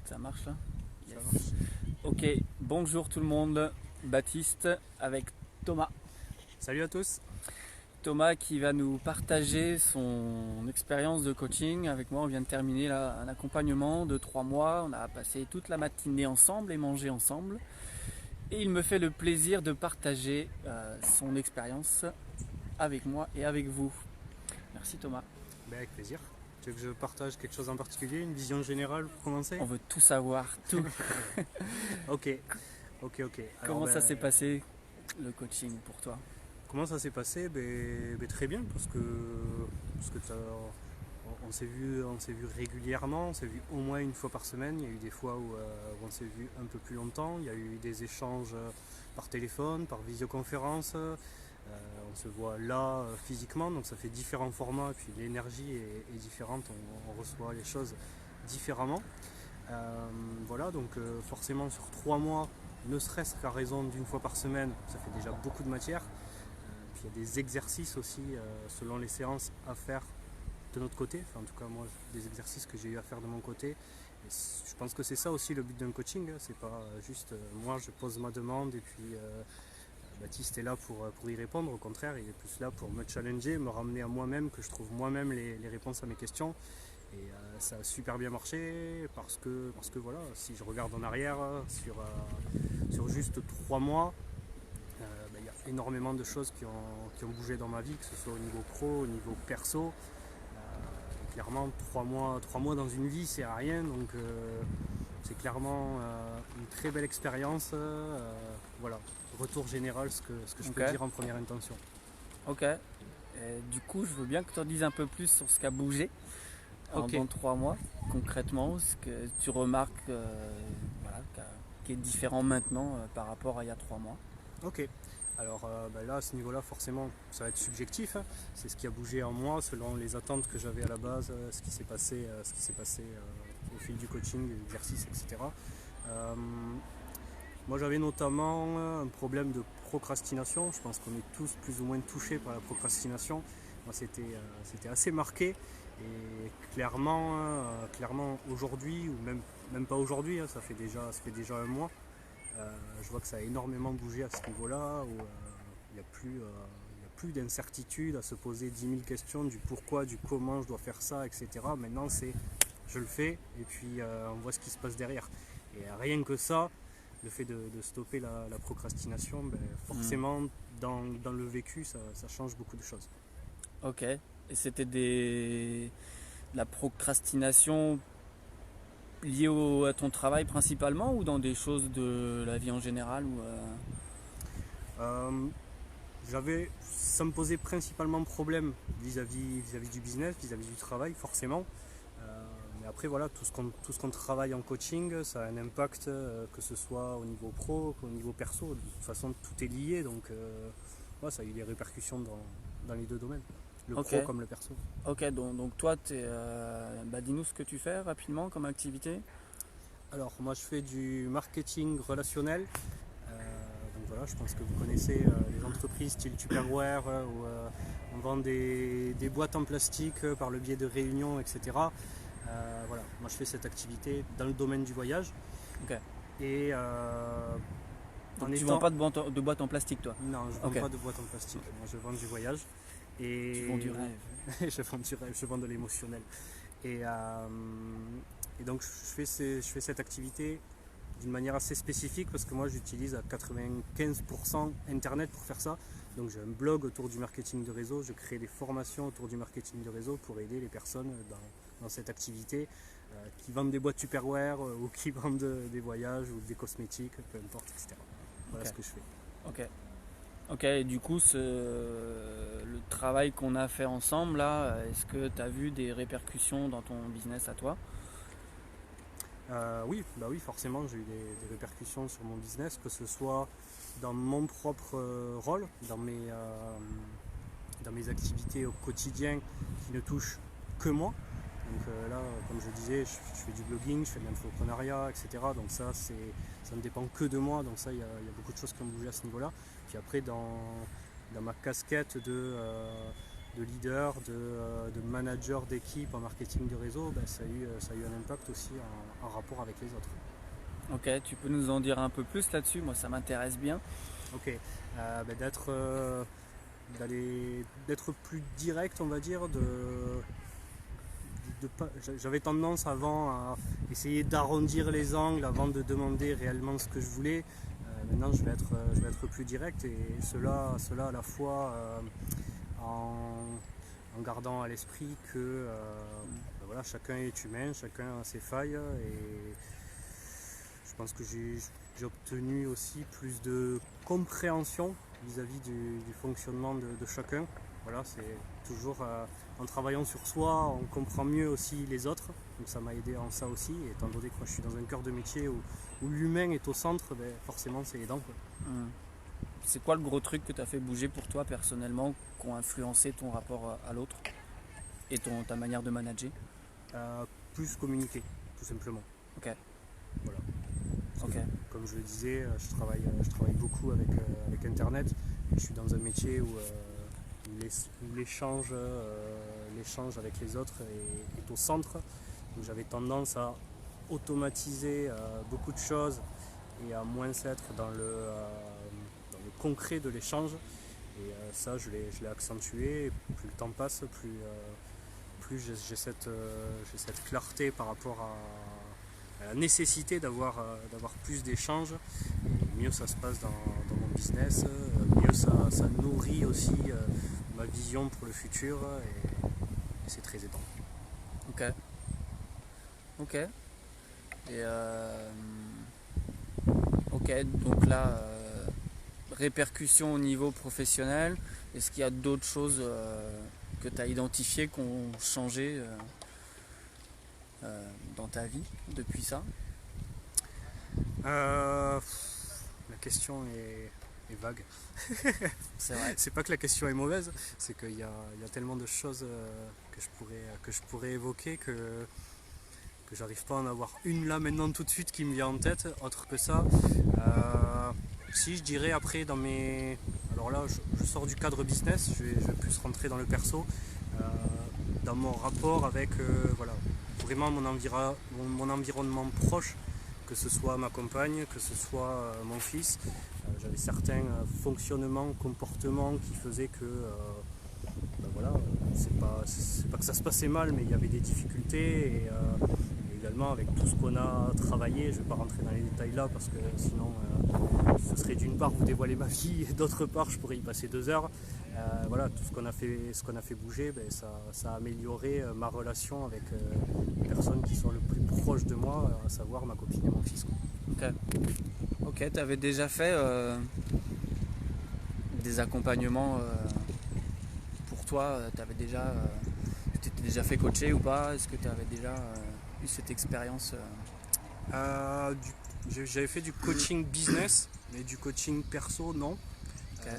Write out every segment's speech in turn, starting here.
Ça marche là? Ça Yes. marche. Ok, bonjour tout le monde, Baptiste avec Thomas. Salut à tous. Thomas qui va nous partager son expérience de coaching avec moi. On vient de terminer là, un accompagnement de 3 mois. On a passé toute la matinée ensemble et mangé ensemble. Et il me fait le plaisir de partager son expérience avec moi et avec vous. Merci Thomas. Avec plaisir. Tu veux que je partage quelque chose en particulier, une vision générale pour commencer? On veut tout savoir, tout. Ok, ok. Alors, Comment ça s'est passé le coaching pour toi? comment ça s'est passé? Très bien, parce que on s'est vu régulièrement, on s'est vu au moins une fois par semaine. Il y a eu des fois où on s'est vu un peu plus longtemps. Il y a eu des échanges par téléphone, par visioconférence. On se voit là physiquement, donc ça fait différents formats, et puis l'énergie est différente, on reçoit les choses différemment. Voilà, donc forcément sur 3 mois, ne serait-ce qu'à raison d'une fois par semaine, ça fait déjà beaucoup de matière. Puis il y a des exercices aussi selon les séances à faire de notre côté, enfin en tout cas moi des exercices que j'ai eu à faire de mon côté. Et je pense que c'est ça aussi le but d'un coaching, c'est pas juste moi je pose ma demande et puis Baptiste est là pour y répondre, au contraire il est plus là pour me challenger, me ramener à moi-même, que je trouve moi-même les réponses à mes questions. Et ça a super bien marché parce que voilà, si je regarde en arrière sur juste 3 mois, il y a énormément de choses qui ont bougé dans ma vie, que ce soit au niveau pro, au niveau perso. Clairement, 3 mois dans une vie, c'est rien, donc c'est clairement une très belle expérience. Voilà, retour général, ce que je peux Ok. dire en première intention. Ok. Et du coup, je veux bien que tu en dises un peu plus sur ce qui a bougé Ok. dans 3 mois, concrètement, ce que tu remarques voilà, qui est différent maintenant par rapport à il y a 3 mois. Ok. Alors là, à ce niveau-là, forcément, ça va être subjectif, hein. C'est ce qui a bougé en moi, selon les attentes que j'avais à la base, ce qui s'est passé, au fil du coaching, des exercices, etc. Euh, Moi, j'avais notamment un problème de procrastination. Je pense qu'on est tous plus ou moins touchés par la procrastination. Moi, c'était assez marqué. Et clairement aujourd'hui, ou même pas aujourd'hui, hein, ça fait déjà un mois, je vois que ça a énormément bougé à ce niveau-là, où il n'y a plus d'incertitude à se poser 10 000 questions du pourquoi, du comment je dois faire ça, etc. Maintenant, c'est je le fais et puis on voit ce qui se passe derrière. Et rien que ça, le fait de stopper la procrastination, forcément, dans le vécu, ça change beaucoup de choses. Ok. Et c'était la procrastination liée à ton travail principalement ou dans des choses de la vie en général Euh, Ça me posait principalement problème vis-à-vis du business, vis-à-vis du travail, forcément. Mais après, voilà, tout ce qu'on travaille en coaching, ça a un impact, que ce soit au niveau pro qu'au niveau perso. De toute façon, tout est lié, donc ouais, ça a eu des répercussions dans les deux domaines, le Ok. pro comme le perso. Ok, donc toi, dis-nous ce que tu fais rapidement comme activité. Alors, moi, je fais du marketing relationnel. Donc voilà, je pense que vous connaissez les entreprises style Tupperware, où on vend des boîtes en plastique par le biais de réunions, etc. Voilà, moi je fais cette activité dans le domaine du voyage. Ok. Et Donc en tu vends étant... pas de boîte en plastique, toi. Non, je ne vends Ok. pas de boîte en plastique, moi je vends du voyage. Tu vends du Et rêve. je vends du rêve, je vends de l'émotionnel. Et, euh, et donc je fais cette activité d'une manière assez spécifique parce que moi j'utilise à 95% Internet pour faire ça. Donc j'ai un blog autour du marketing de réseau, je crée des formations autour du marketing de réseau pour aider les personnes dans cette activité, qui vendent des boîtes Tupperware ou qui vendent des voyages ou des cosmétiques, peu importe, etc. Voilà Ok. ce que je fais. Ok. Ok, et du coup, le travail qu'on a fait ensemble là, est-ce que tu as vu des répercussions dans ton business à toi? Oui, bah oui, forcément, j'ai eu des répercussions sur mon business, que ce soit dans mon propre rôle, dans mes activités au quotidien qui ne touchent que moi. Donc là, comme je disais, je fais du blogging, je fais de l'infoprenariat, etc. Donc ça ne dépend que de moi. Donc ça, il y a beaucoup de choses qui ont bougé à ce niveau-là. Puis après, dans ma casquette de leader, de manager d'équipe en marketing de réseau, ça a eu un impact aussi en rapport avec les autres. Ok, tu peux nous en dire un peu plus là-dessus? Moi, ça m'intéresse bien. Ok, d'être plus direct, on va dire, j'avais tendance avant à essayer d'arrondir les angles avant de demander réellement ce que je voulais. Maintenant, je vais être plus direct, et cela à la fois en gardant à l'esprit que voilà, chacun est humain, chacun a ses failles, et je pense que j'ai obtenu aussi plus de compréhension vis-à-vis du fonctionnement de chacun. Voilà, c'est toujours en travaillant sur soi, on comprend mieux aussi les autres. Donc ça m'a aidé en ça aussi. Et étant donné que moi, je suis dans un cœur de métier où l'humain est au centre, forcément c'est aidant, quoi. C'est quoi le gros truc que tu as fait bouger pour toi personnellement, qui ont influencé ton rapport à l'autre et ta manière de manager? Plus communiquer, tout simplement. Ok. Voilà. Ok. Comme je le disais, je travaille beaucoup avec Internet. Je suis dans un métier où l'échange avec les autres est au centre. Donc j'avais tendance à automatiser beaucoup de choses et à moins être dans le concret de l'échange. Et ça, je l'ai accentué. Plus le temps passe, plus j'ai cette clarté par rapport à la nécessité d'avoir plus d'échanges. Et mieux ça se passe dans mon business, mieux ça nourrit aussi ma vision pour le futur, et c'est très aidant. Ok. Ok. Et ok, donc là, répercussions au niveau professionnel. Est-ce qu'il y a d'autres choses que tu as identifiées qui ont changé dans ta vie depuis ça? La question est vague. C'est vrai. C'est pas que la question est mauvaise, c'est qu'il y a tellement de choses que je pourrais évoquer que j'arrive pas à en avoir une là maintenant tout de suite qui me vient en tête. Autre que ça, si je dirais après dans mes... Alors là, je sors du cadre business, je vais plus rentrer dans le perso, dans mon rapport avec voilà, vraiment mon environnement proche, que ce soit ma compagne, que ce soit mon fils. J'avais certains fonctionnements, comportements qui faisaient que voilà, c'est pas que ça se passait mal, mais il y avait des difficultés, et également avec tout ce qu'on a travaillé. Je ne vais pas rentrer dans les détails là parce que sinon ce serait d'une part vous dévoiler ma vie, et d'autre part je pourrais y passer 2 heures. Voilà, tout ce qu'on a fait bouger, ça a amélioré ma relation avec les personnes qui sont le plus proches de moi, à savoir ma copine et mon fils, quoi. Ok, tu avais déjà fait des accompagnements pour toi, tu t'étais déjà fait coacher ou pas? Est-ce que tu avais déjà eu cette expérience J'avais fait du coaching business, mais du coaching perso, non. Okay.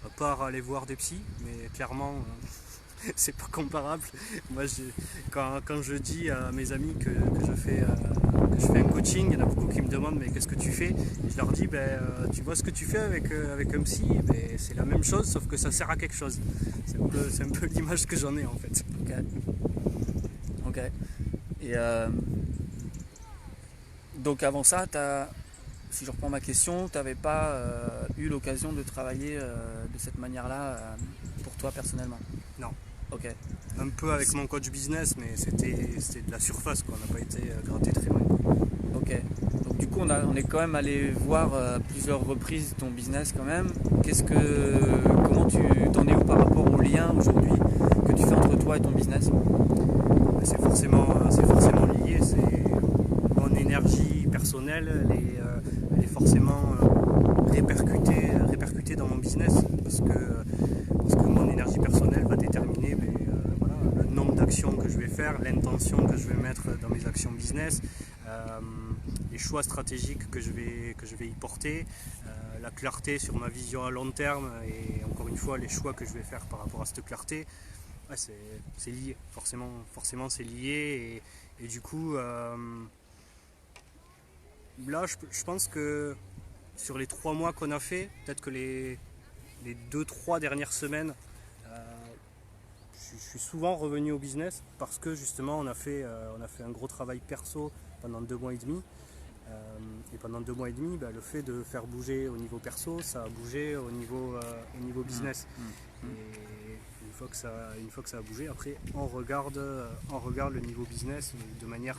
À part aller voir des psys, mais clairement c'est pas comparable. Moi, quand je dis à mes amis que je fais un coaching, il y en a beaucoup qui me demandent mais qu'est-ce que tu fais, et je leur dis tu vois ce que tu fais avec un psy, c'est la même chose sauf que ça sert à quelque chose. C'est un peu l'image que j'en ai en fait. Ok. Et donc avant ça, si je reprends ma question, tu n'avais pas eu l'occasion de travailler de cette manière-là pour toi personnellement? Non. Ok. Un peu avec mon coach business, mais c'était de la surface, quoi. On n'a pas été gratté très loin. Ok. Donc du coup, on est quand même allé voir à plusieurs reprises ton business quand même. Comment tu t'en es où par rapport au lien aujourd'hui que tu fais entre toi et ton business? C'est forcément lié. Mon énergie personnelle, elle est forcément répercutée dans mon business, parce que mon énergie personnelle va déterminer voilà, le nombre d'actions que je vais faire, l'intention que je vais mettre dans mes actions business, les choix stratégiques que je vais y porter, la clarté sur ma vision à long terme, et encore une fois les choix que je vais faire par rapport à cette clarté. Ouais, c'est lié, forcément c'est lié, et du coup là je pense que sur les 3 mois qu'on a fait, peut-être que les 2-3 dernières semaines suis souvent revenu au business parce que justement on a fait un gros travail perso pendant 2 mois et demi. Et pendant 2 mois et demi, le fait de faire bouger au niveau perso, ça a bougé au niveau business. Et une fois que ça a bougé, après on regarde le niveau business de manière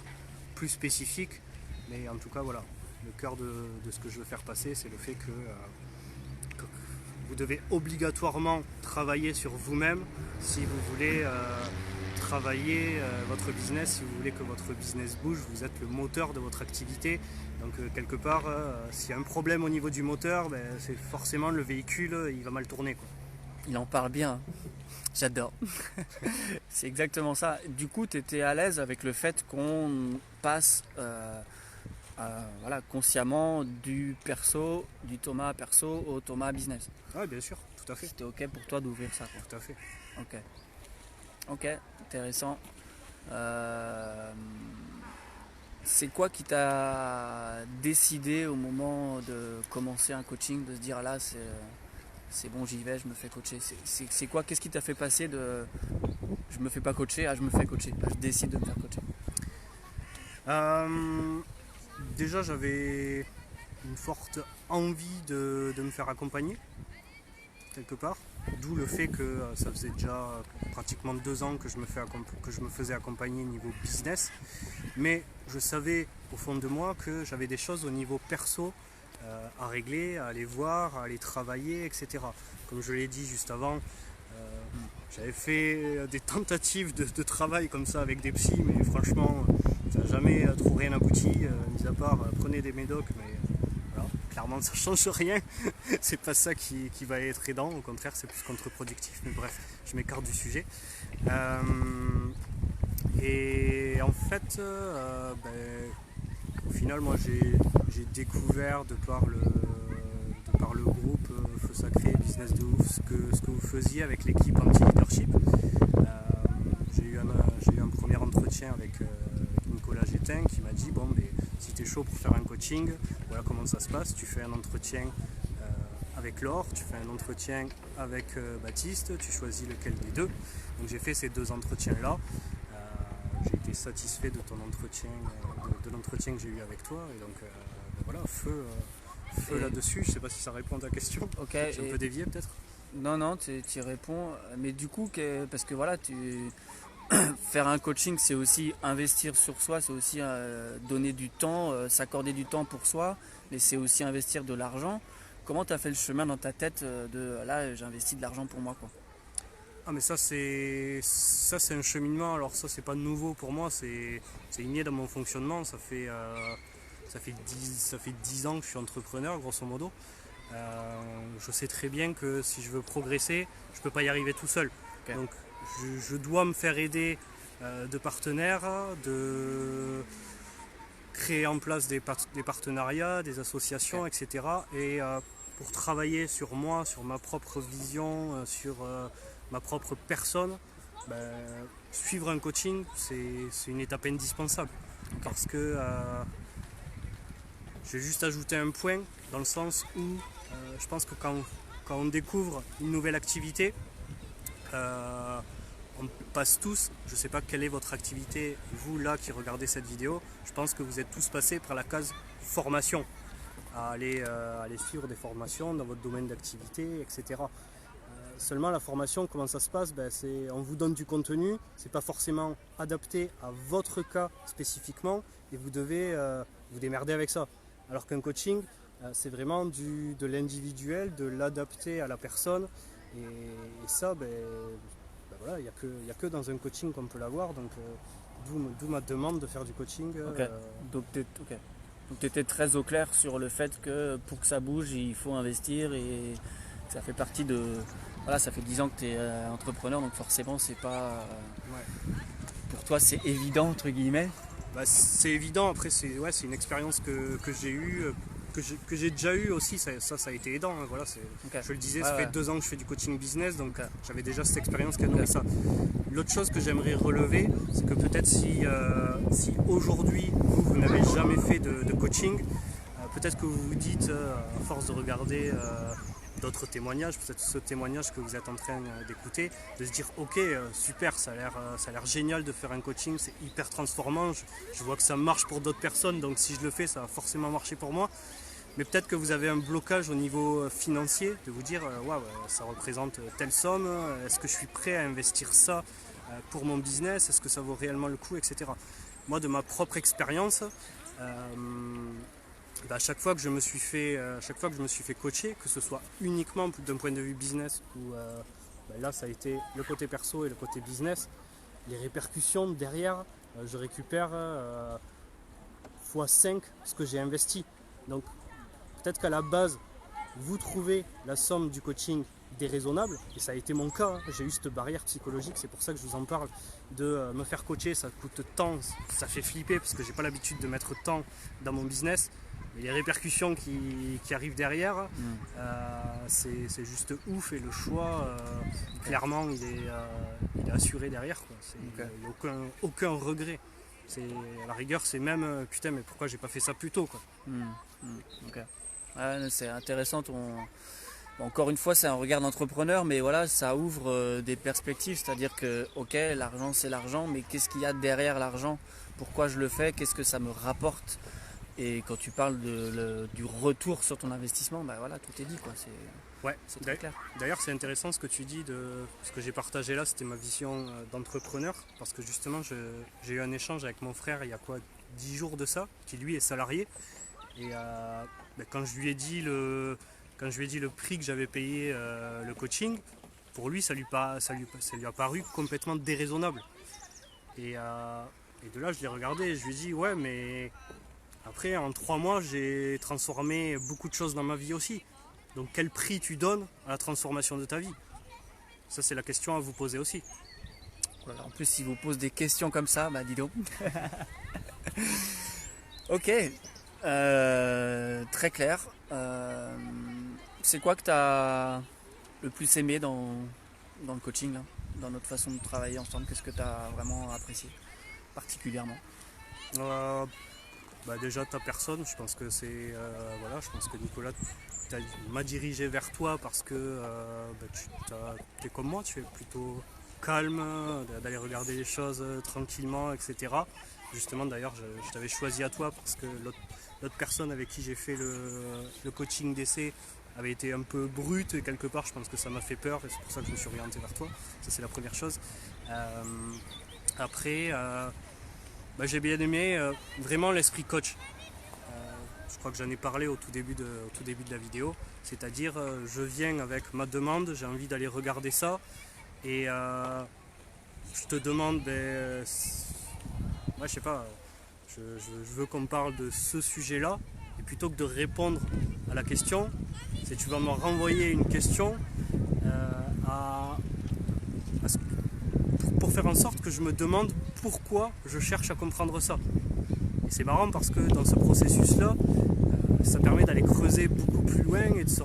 plus spécifique. Mais en tout cas, voilà, le cœur de ce que je veux faire passer, c'est le fait que vous devez obligatoirement travailler sur vous-même si vous voulez travailler votre business, si vous voulez que votre business bouge. Vous êtes le moteur de votre activité. Donc quelque part, s'il y a un problème au niveau du moteur, c'est forcément le véhicule, il va mal tourner, quoi. Il en parle bien, j'adore. C'est exactement ça. Du coup, tu étais à l'aise avec le fait qu'on passe voilà, consciemment du Thomas perso au Thomas business. Oui, bien sûr, tout à fait. C'était ok pour toi d'ouvrir ça, quoi. Tout à fait. Ok, intéressant. C'est quoi qui t'a décidé au moment de commencer un coaching, de se dire là c'est bon, j'y vais, je me fais coacher. C'est quoi, qu'est-ce qui t'a fait passer de je me fais pas coacher à je me fais coacher, je décide de me faire coacher? Déjà, j'avais une forte envie de me faire accompagner, quelque part. D'où le fait que ça faisait déjà pratiquement 2 ans que je me faisais accompagner niveau business. Mais je savais au fond de moi que j'avais des choses au niveau perso à régler, à aller voir, à aller travailler, etc. Comme je l'ai dit juste avant, j'avais fait des tentatives de travail comme ça avec des psys, mais franchement, ça n'a jamais trop rien abouti, mis à part prenez des médocs, mais voilà, clairement ça ne change rien. C'est pas ça qui va être aidant, au contraire c'est plus contre-productif, mais bref, je m'écarte du sujet. Et en fait, au final, moi j'ai découvert de par le groupe Feu Sacré, Business de Ouf, ce que vous faisiez avec l'équipe anti-leadership. J'ai eu un premier entretien avec Nicolas Gétin qui m'a dit bon, si tu es chaud pour faire un coaching, voilà comment ça se passe. Tu fais un entretien avec Laure, tu fais un entretien avec Baptiste, tu choisis lequel des deux. Donc j'ai fait ces 2 entretiens-là. J'ai été satisfait de ton entretien, de l'entretien que j'ai eu avec toi. Et donc voilà, feu là-dessus. Je ne sais pas si ça répond à ta question. Okay, j'ai un peu dévié peut-être. Non, tu y réponds. Mais du coup, parce que voilà, faire un coaching, c'est aussi investir sur soi, c'est aussi donner du temps, s'accorder du temps pour soi, mais c'est aussi investir de l'argent. Comment tu as fait le chemin dans ta tête de là, j'investis de l'argent pour moi, quoi? Ah, mais ça c'est un cheminement. Alors ça c'est pas nouveau pour moi, c'est inné dans mon fonctionnement. Ça fait 10 ans que je suis entrepreneur, grosso modo. Je sais très bien que si je veux progresser, je peux pas y arriver tout seul. Okay. Donc je dois me faire aider de partenaires, de créer en place des partenariats, des associations, okay, etc. Et pour travailler sur moi, sur ma propre vision, sur ma propre personne, suivre un coaching, c'est une étape indispensable. Okay. Parce que je vais juste ajouter un point dans le sens où je pense que quand on découvre une nouvelle activité, on passe tous, je ne sais pas quelle est votre activité, vous là qui regardez cette vidéo, je pense que vous êtes tous passés par la case formation, à aller suivre des formations dans votre domaine d'activité, etc. Seulement la formation, comment ça se passe? On vous donne du contenu, c'est pas forcément adapté à votre cas spécifiquement et vous devez vous démerder avec ça. Alors qu'un coaching, c'est vraiment de l'individuel, de l'adapter à la personne et ça, voilà, il n'y a que dans un coaching qu'on peut l'avoir, donc d'où ma demande de faire du coaching. Okay. Donc tu étais très au clair sur le fait que pour que ça bouge, il faut investir et ça fait partie de... Voilà, ça fait 10 ans que tu es entrepreneur, donc forcément c'est pas... Pour toi c'est évident, entre guillemets. C'est évident, après c'est une expérience que j'ai eue, que j'ai déjà eu aussi, ça a été aidant. Hein, voilà, okay. Je le disais, ça fait 2 ans que je fais du coaching business, donc j'avais déjà cette expérience qui a nourri ça. L'autre chose que j'aimerais relever, c'est que peut-être si aujourd'hui vous n'avez jamais fait de coaching, peut-être que vous vous dites, à force de regarder d'autres témoignages, peut-être ce témoignage que vous êtes en train d'écouter, de se dire ok, super, ça a l'air génial de faire un coaching, c'est hyper transformant, je vois que ça marche pour d'autres personnes, donc si je le fais, ça va forcément marcher pour moi. Mais peut-être que vous avez un blocage au niveau financier, de vous dire waouh, ça représente telle somme, est-ce que je suis prêt à investir ça pour mon business, est-ce que ça vaut réellement le coup, etc. Moi, de ma propre expérience, à chaque fois que je me suis fait coacher, que ce soit uniquement d'un point de vue business ou là ça a été le côté perso et le côté business, les répercussions derrière, je récupère x5 ce que j'ai investi. Donc peut-être qu'à la base vous trouvez la somme du coaching déraisonnable, et ça a été mon cas, j'ai eu cette barrière psychologique, c'est pour ça que je vous en parle, de me faire coacher, ça coûte tant, ça fait flipper parce que j'ai pas l'habitude de mettre tant dans mon business. Et les répercussions qui arrivent derrière, c'est juste ouf, et le choix, clairement, il est assuré derrière, quoi. Il n'y a aucun regret. À la rigueur, c'est même putain, mais pourquoi j'ai pas fait ça plus tôt, quoi. Okay. C'est intéressant. Encore une fois, c'est un regard d'entrepreneur, mais voilà, ça ouvre des perspectives. C'est-à-dire que, ok, l'argent c'est l'argent, mais qu'est-ce qu'il y a derrière l'argent? Pourquoi je le fais? Qu'est-ce que ça me rapporte? Et quand tu parles du retour sur ton investissement, bah voilà, tout est dit, quoi. C'est très clair. D'ailleurs, c'est intéressant ce que tu dis, ce que j'ai partagé là, c'était ma vision d'entrepreneur, parce que justement, j'ai eu un échange avec mon frère il y a 10 jours de ça, qui lui est salarié. Et quand je lui ai dit le prix que j'avais payé le coaching, pour lui, ça lui a paru complètement déraisonnable. Et de là, je l'ai regardé et je lui ai dit, ouais, mais après, en 3 mois, j'ai transformé beaucoup de choses dans ma vie aussi. Donc, quel prix tu donnes à la transformation de ta vie? Ça, c'est la question à vous poser aussi. Voilà, en plus, si vous posez des questions comme ça, bah dis donc. Ok, très clair. C'est quoi que tu as le plus aimé dans le coaching, là, dans notre façon de travailler ensemble? Qu'est-ce que tu as vraiment apprécié particulièrement? Déjà ta personne, je pense que je pense que Nicolas m'a dirigé vers toi parce que tu es comme moi, tu es plutôt calme, d'aller regarder les choses tranquillement, etc. Justement, d'ailleurs, je t'avais choisi à toi parce que l'autre personne avec qui j'ai fait le coaching d'essai avait été un peu brute, et quelque part je pense que ça m'a fait peur, et c'est pour ça que je me suis orienté vers toi. Ça, c'est la première chose. Après, j'ai bien aimé vraiment l'esprit coach. Je crois que j'en ai parlé au tout début de la vidéo. C'est-à-dire, je viens avec ma demande, j'ai envie d'aller regarder ça, et je te demande, je sais pas, je veux qu'on parle de ce sujet-là, et plutôt que de répondre à la question, tu vas me renvoyer une question pour faire en sorte que je me demande pourquoi je cherche à comprendre ça. Et c'est marrant parce que dans ce processus-là, ça permet d'aller creuser beaucoup plus loin et de se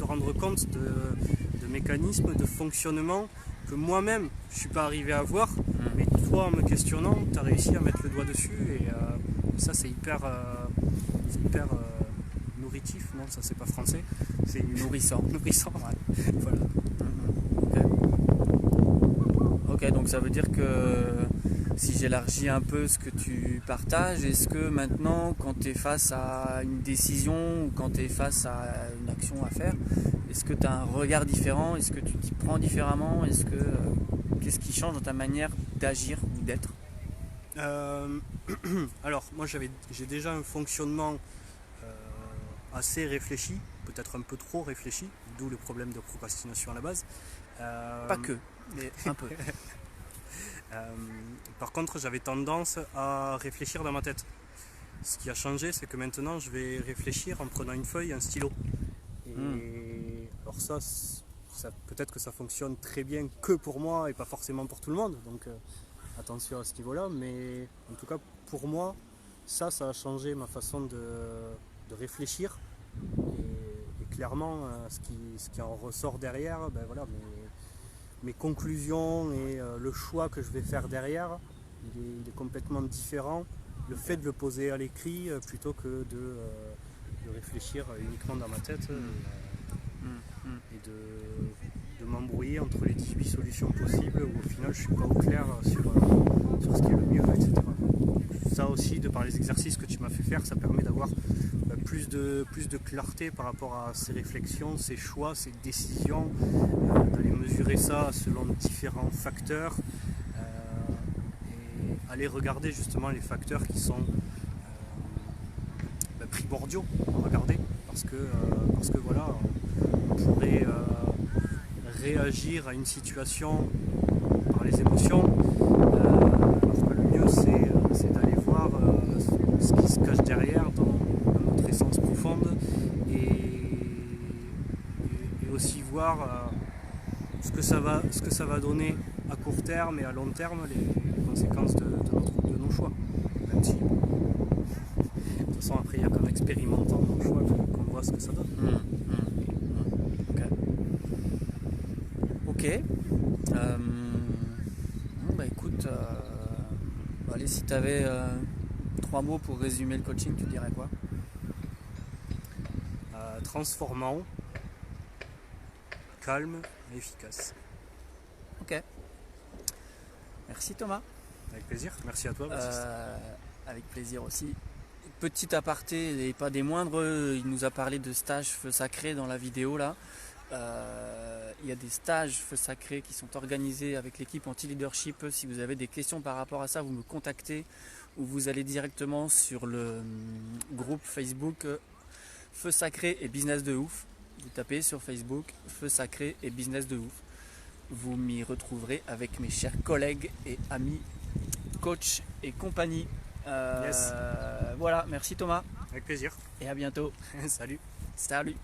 rendre compte de mécanismes, de fonctionnement que moi-même je ne suis pas arrivé à voir, mais toi, en me questionnant, tu as réussi à mettre le doigt dessus, et ça, c'est hyper nourritif. Non, ça c'est pas français, c'est nourrissant. Nourrissant, ouais. Voilà. Ok, donc ça veut dire que si j'élargis un peu ce que tu partages, est-ce que maintenant, quand tu es face à une décision ou quand tu es face à une action à faire, est-ce que tu as un regard différent? Est-ce que tu t'y prends différemment? Qu'est-ce qui change dans ta manière d'agir ou d'être? Alors, moi j'ai déjà un fonctionnement assez réfléchi, peut-être un peu trop réfléchi, d'où le problème de procrastination à la base. Pas que, mais un peu. Par contre, j'avais tendance à réfléchir dans ma tête. Ce qui a changé, c'est que maintenant, je vais réfléchir en prenant une feuille et un stylo. Et alors ça, peut-être que ça fonctionne très bien que pour moi et pas forcément pour tout le monde. Donc attention à ce niveau-là. Mais en tout cas, pour moi, ça a changé ma façon de réfléchir. Et clairement, ce qui en ressort derrière, mes conclusions et le choix que je vais faire derrière, il est complètement différent. Le fait de le poser à l'écrit plutôt que de réfléchir uniquement dans ma tête. et de m'embrouiller entre les 18 solutions possibles où au final je suis pas au clair sur ce qui est le mieux, etc. Ça aussi, de par les exercices que tu m'as fait faire, ça permet d'avoir plus de clarté par rapport à ces réflexions, ces choix, ces décisions, d'aller mesurer ça selon différents facteurs et aller regarder justement les facteurs qui sont primordiaux à regarder parce que voilà, on pourrait réagir à une situation par les émotions, alors que le mieux c'est d'aller voir ce qui se cache derrière dans notre essence profonde et aussi voir ce que ça va donner à court terme et à long terme, les conséquences de nos choix. Même si, de toute façon, après, il y a qu'en expérimentant nos choix qu'on voit ce que ça donne. Ok. Bon, bah écoute, allez, si tu avais 3 mots pour résumer le coaching, tu dirais quoi? Transformant, calme et efficace. Ok. Merci Thomas. Avec plaisir. Merci à toi, Baptiste. Avec plaisir aussi. Petit aparté et pas des moindres, il nous a parlé de stages feu sacré dans la vidéo là. Il y a des stages feu sacré qui sont organisés avec l'équipe anti-leadership. Si vous avez des questions par rapport à ça, vous me contactez ou vous allez directement sur le groupe Facebook Feu Sacré et Business de Ouf. Vous tapez sur Facebook Feu Sacré et Business de Ouf. Vous m'y retrouverez avec mes chers collègues et amis, coachs et compagnie. Yes. Voilà, merci Thomas. Avec plaisir. Et à bientôt. Salut. Salut.